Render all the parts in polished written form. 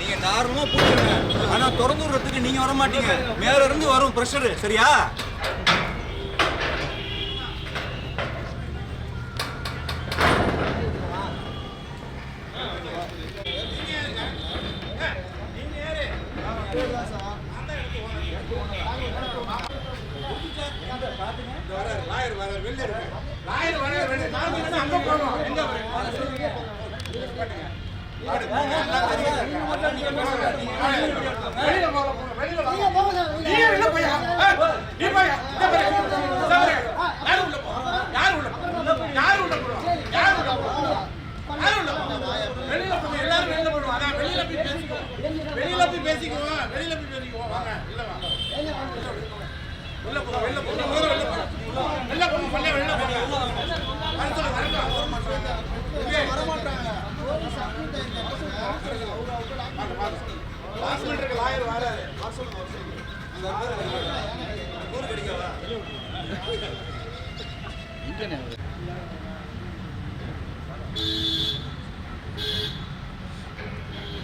நீங்க நார்மலா போடுங்க, ஆனா திறந்து விடுறதுக்கு நீங்க வர மாட்டீங்க, மேல இருந்து வரும் பிரஷர். சரியா?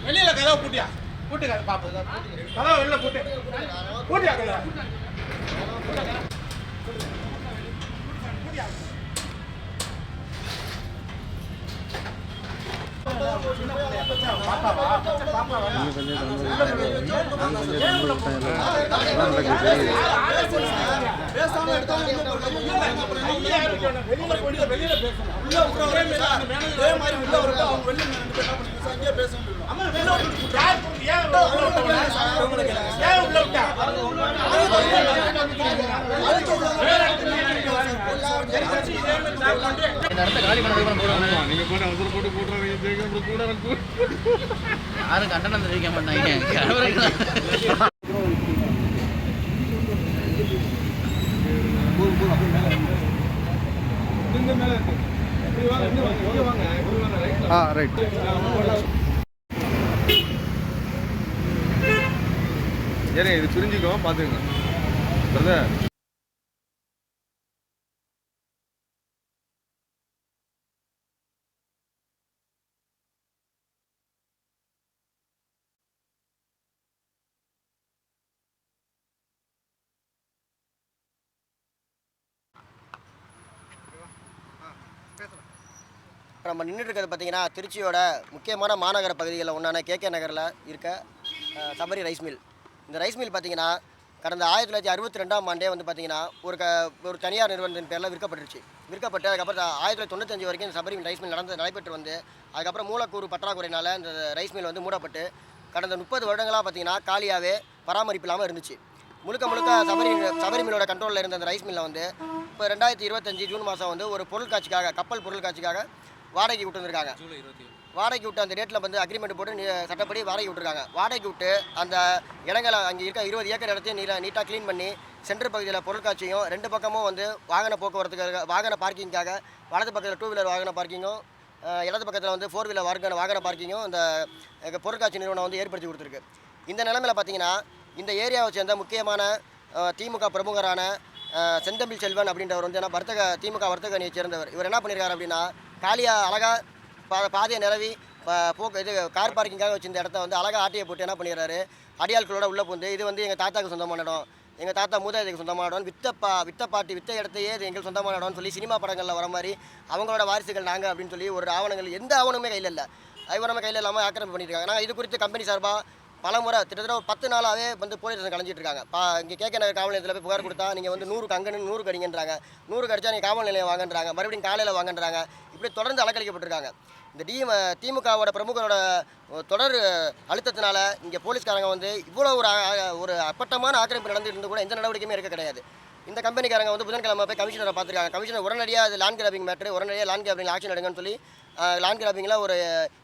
வெளியில கதவை பூட்டியா? பூட்டு பாப்பா, கதவை வெளில பூட்டு, பூட்டியா கதவை? யாரும் கண்டனம் தெரிவிக்க மாட்டாங்க. இது சுரிஞ்சிக்கும் பாத்துக்கங்க. நம்ம நின்றுட்டு இருக்கிறது பார்த்தீங்கன்னா திருச்சியோட முக்கியமான மாநகர பகுதிகளில் ஒன்றான கேகே நகரில் இருக்க சபரி ரைஸ் மில். இந்த ரைஸ் மில் பார்த்தீங்கன்னா கடந்த 1962ஆம் ஆண்டே வந்து பார்த்தீங்கன்னா ஒரு தனியார் நிறுவனத்தின் பேரில் விற்கப்பட்டுருச்சு. விற்கப்பட்டு அதுக்கப்புறம் 1995 வரைக்கும் இந்த சபரி ரைஸ் மில் நடைபெற்று வந்து அதுக்கப்புறம் மூலக்கூறு பற்றாக்குறையினால் இந்த ரைஸ் மில் வந்து மூடப்பட்டு கடந்த 30 வருடங்களாக பார்த்தீங்கன்னா காலியாகவே பராமரிப்பு இல்லாமல் இருந்துச்சு. முழுக்க சபரி மில்லோட கண்ட்ரோலில் இருந்த அந்த ரைஸ் மில்லை வந்து இப்போ 2025 ஜூன் மாதம் வந்து ஒரு பொருட்காட்சிக்காக, கப்பல் பொருட்காட்சிக்காக வாடகைக்கு விட்டு வந்திருக்காங்க. வாடகைக்கு விட்டு அந்த டேட்டில் வந்து அக்ரிமெண்ட் போட்டு சட்டப்படி வாடகை விட்டுருக்காங்க. வாடகைக்கு விட்டு அந்த இடங்களை அங்கே இருக்க 20 ஏக்கர் இடத்தையும் நீட்டாக க்ளீன் பண்ணி சென்ட்ரல் பகுதியில் பொருட்காட்சியும் 2 பக்கமும் வந்து வாகன போக்குவரத்துக்காக, வாகன பார்க்கிங்காக வலது பக்கத்தில் 2 வீலர் வாகன பார்க்கிங்கும், இடது பக்கத்தில் வந்து 4 வீலர் வாகன பார்க்கிங்கும் இந்த பொருட்காட்சி நிறுவனம் வந்து ஏற்படுத்தி கொடுத்துருக்கு. இந்த நிலைமையில் பார்த்தீங்கன்னா இந்த ஏரியாவை சேர்ந்த முக்கியமான திமுக பிரமுகரான செந்தமிழ் செல்வன் அப்படின்றவர் வந்து திமுக வர்த்தக அணியை சேர்ந்தவர். இவர் என்ன பண்ணியிருக்காரு அப்படின்னா, காலியாக அழகாக பாதையை நிரவி கார் பார்க்கிங்காக வச்சிருந்த இடத்த வந்து அழகாக ஆட்டியை போட்டு என்ன பண்ணிடுறாரு, அடியாட்களோட உள்ளே பூந்து இது வந்து எங்கள் தாத்தாவுக்கு சொந்தமான இடம், எங்கள் தாத்தா மூதாதைக்கு சொந்தமான இடம், வித்த இடத்தையே இது எங்களுக்கு சொந்தமான இடம்னு சொல்லி சினிமா படங்களில் வர மாதிரி அவங்களோட வாரிசுகள் நாங்கள் அப்படின்னு சொல்லி ஒரு ஆவணங்கள் எந்த ஆவணமே கையில் இல்லை, நம்ம கையில் இல்லாமல் ஆக்கிரமிப்பு பண்ணியிருக்காங்க. நாங்கள் இது குறித்து கம்பெனி சார்பாக பலமுறை கிட்டத்தட்ட ஒரு 10 நாளாகவே வந்து போலீஸ் ஸ்டேஷன் கலைஞ்சிட்டு இருக்காங்க. இங்கே கேகே நகர் காவல் நிலையத்தில் போய் புகார் கொடுத்தா நீங்கள் வந்து 100 கடிங்கன்றாங்க, 100 கடிச்சா நீங்கள் காவல் நிலையம் வாங்கன்றாங்க, மறுபடியும் காலையில் வாங்கன்றாங்க. இப்படி தொடர்ந்து அலக்கழிக்கப்பட்டிருக்காங்க. இந்த திமுகவோட பிரமுகரோட தொடர் அழுத்தத்தினால இங்கே போலீஸ்காரங்க வந்து இவ்வளோ ஒரு அப்பட்டமான ஆக்கிரமிப்பு நடந்துட்டு கூட எந்த நடவடிக்கையுமே இருக்க கிடையாது. இந்த கம்பெனிக்காரங்க வந்து புதன்கிழமை போய் கமிஷனரை பார்த்துருக்காங்க. கமிஷனர் உடனடியாக அது லேண்ட் கிராபிங் மேட்ரு, உடனடியாக லேண்ட் கிராபிங் ஆக்ஷன் எடுங்கன்னு சொல்லி லேண்ட் கிராபிங்கில் ஒரு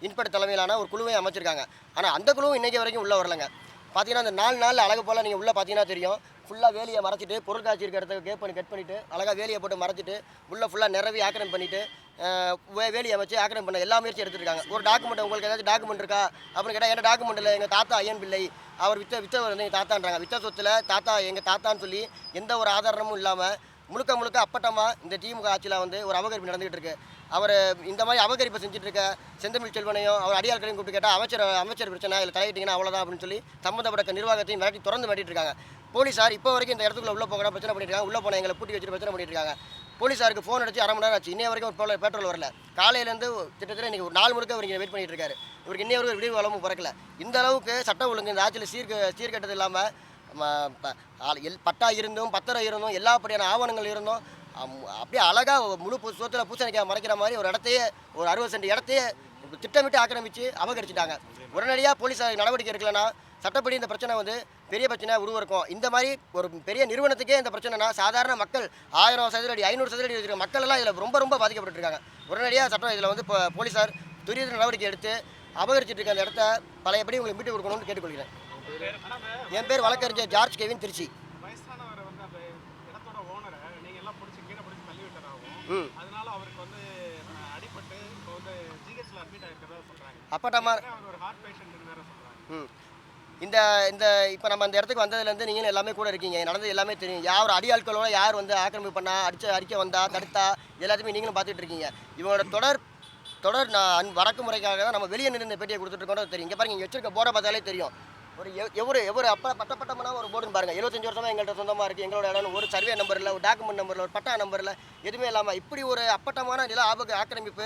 இன்ஸ்பெக்டர் தலைமையிலான ஒரு குழுவை அமைச்சிருக்காங்க. ஆனால் அந்த குழுவும் இன்றைக்கி வரைக்கும் உள்ளே வரலைங்க. பார்த்தீங்கன்னா அந்த 4 நாளில் அழகு போல் நீங்கள் உள்ளே பார்த்தீங்கன்னா தெரியும். ஃபுல்லாக வேலியை மறைச்சிட்டு பொருட்காட்சி இருக்கிற இடத்துக்கு கட் பண்ணிவிட்டு அழகாக வேலியை போட்டு மறைச்சிட்டு உள்ளே ஃபுல்லாக நிறவி ஆக்கிரமிப்பு பண்ணிவிட்டு வேலியை வச்சு ஆக்கிரமிப்பு பண்ண எல்லா முயற்சியும் எடுத்துருக்காங்க. ஒரு டாக்குமெண்ட் உங்களுக்கு ஏதாச்சும் டாக்குமெண்ட் இருக்கா அப்படின்னு கேட்டால் என்ன டாக்குமெண்ட்டில் எங்கள் தாத்தா ஐயன் பிள்ளை அவர் வித்த வந்து எங்கள் தாத்தான்றாங்க. வித்த சொத்தில் தாத்தா எங்கள் தாத்தான்னு சொல்லி எந்த ஒரு ஆதாரமும் இல்லாமல் முழுக்க அப்பட்டமாக இந்த திமுக ஆட்சியில் வந்து ஒரு அபகரிப்பு நடந்துகிட்டு இருக்கு. அவர் இந்த மாதிரி அபகரிப்பை செஞ்சுட்டு இருக்க செந்தமிழ் செல்வனையும் அவர் அடியாட்களையும் கூப்பிட்டு கேட்டால் அமைச்சர் பிரச்சனை இதில் தலையிட்டீங்கன்னா அவ்வளோதான் அப்படின்னு சொல்லி சம்மந்தப்பட்ட நிர்வாகத்தையும் மிரட்டி திறந்து மாட்டிட்டு இருக்காங்க. போலீஸார் இப்போ வரைக்கும் இந்த இடத்துக்குள்ள உள்ள போக பிரச்சனை பண்ணிட்டு இருக்காங்க. உள்ள போன எங்களை பூட்டி வச்சுட்டு பிரச்சனை பண்ணிட்டு இருக்காங்க. போலீஸாருக்கு ஃபோன் அடிச்சு 1/2 மணி நேரம் ஆச்சு. இன்னைய வரைக்கும் ஒரு பேட்ரோல் வரல. காலையிலேருந்து கிட்டத்தட்ட இன்றைக்கி ஒரு 4 முழுக்க இங்கே வெயிட் பண்ணிட்டு இருக்காரு. இவருக்கு இன்னைய வரைக்கும் விடிவு வளமும் பிறக்கல. இந்த அளவுக்கு சட்டம் ஒழுங்கு இந்த ஆட்சியில் சீர்கட்டது இல்லாமல் பட்டா இருந்தும் பத்திரம் இருந்தும் எல்லாப்படியான ஆவணங்கள் இருந்தும் அப்படியே அழகாக முழு சொத்தில் பூசணிக்காய் மறைக்கிற மாதிரி ஒரு இடத்தையே ஒரு 60 சென்ட் இடத்தையே திட்டமிட்டு ஆக்கிரமித்து அபகரிச்சிட்டாங்க. உடனடியாக போலீஸார் நடவடிக்கை எடுக்கலைன்னா சட்டப்படி இந்த பிரச்சனை வந்து பெரிய பிரச்சனை உருவருக்கும். இந்த மாதிரி ஒரு பெரிய நிறுவனத்துக்கே இந்த பிரச்சனைனா சாதாரண மக்கள் 1000 சதுரடி 500 சதுரடி வச்சுருக்க மக்கள் எல்லாம் இதில் ரொம்ப பாதிக்கப்பட்டிருக்காங்க. உடனடியாக சட்டம் இதில் வந்து போலீஸார் துரித நடவடிக்கை எடுத்து அபகரிச்சிட்டு இருக்க அந்த இடத்த பழையபடி உங்களுக்கு மீட்டு கொடுக்கணும்னு கேட்டுக்கொள்கிறேன். என் பேர் வழக்கறிஞர் ஜார்ஜ் கெவின், திருச்சி. அப்பட்டமா இந்த இந்த இப்போ நம்ம அந்த இடத்துக்கு வந்ததுலேருந்து நீங்கள் எல்லாமே கூட இருக்கீங்க. நடந்தது எல்லாமே தெரியும். யார் அடியாட்களோட யார் வந்து ஆக்கிரமிப்பு பண்ணா அடிக்க வந்தா தடுத்தா எல்லாத்தையுமே நீங்களும் பார்த்துட்டு இருக்கீங்க. இவங்களோட தொடர் நான் வடக்கு முறைக்காக தான் நம்ம வெளியே நின்று பேட்டியை கொடுத்துட்டு இருக்கோம் தெரியும். இங்கே பாருங்க, இங்கே வச்சிருக்க போர்டை பார்த்தாலே தெரியும். ஒரு எவ்வளோ பட்டப்பட்டமான ஒரு போர்டுன்னு பாருங்கள். 75 வருஷமாக எங்கள்கிட்ட சொந்தமாக இருக்குது. எங்களோட இடம் ஒரு சர்வே நம்பரில், ஒரு டாக்குமெண்ட் நம்பரில், ஒரு பட்டா நம்பரில் எதுவுமே இல்லாமல் இப்படி ஒரு அப்பட்டமான நில ஆக்கிரமிப்பு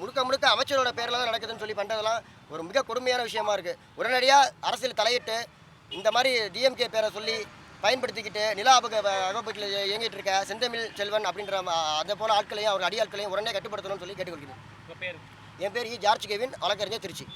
முழுக்க அமைச்சரோட பேரில் தான் நடக்குதுன்னு சொல்லி பண்ணுறதெல்லாம் ஒரு மிக கொடுமையான விஷயமா இருக்குது. உடனடியாக அரசியல் தலையிட்டு இந்த மாதிரி டிஎம்கே பேரை சொல்லி பயன்படுத்திக்கிட்டு நில அகப்பட்டில் இயங்கிட்டு இருக்க செந்தமிழ் செல்வன் அப்படின்ற அதை போல ஆட்களையும் அவர் அடியாட்களையும் உடனே கட்டுப்படுத்தணும்னு சொல்லி கேட்டுக்கொள்கிறேன். என் பேர் ஜார்ஜ் கெவின், வழக்கறிஞர், திருச்சி.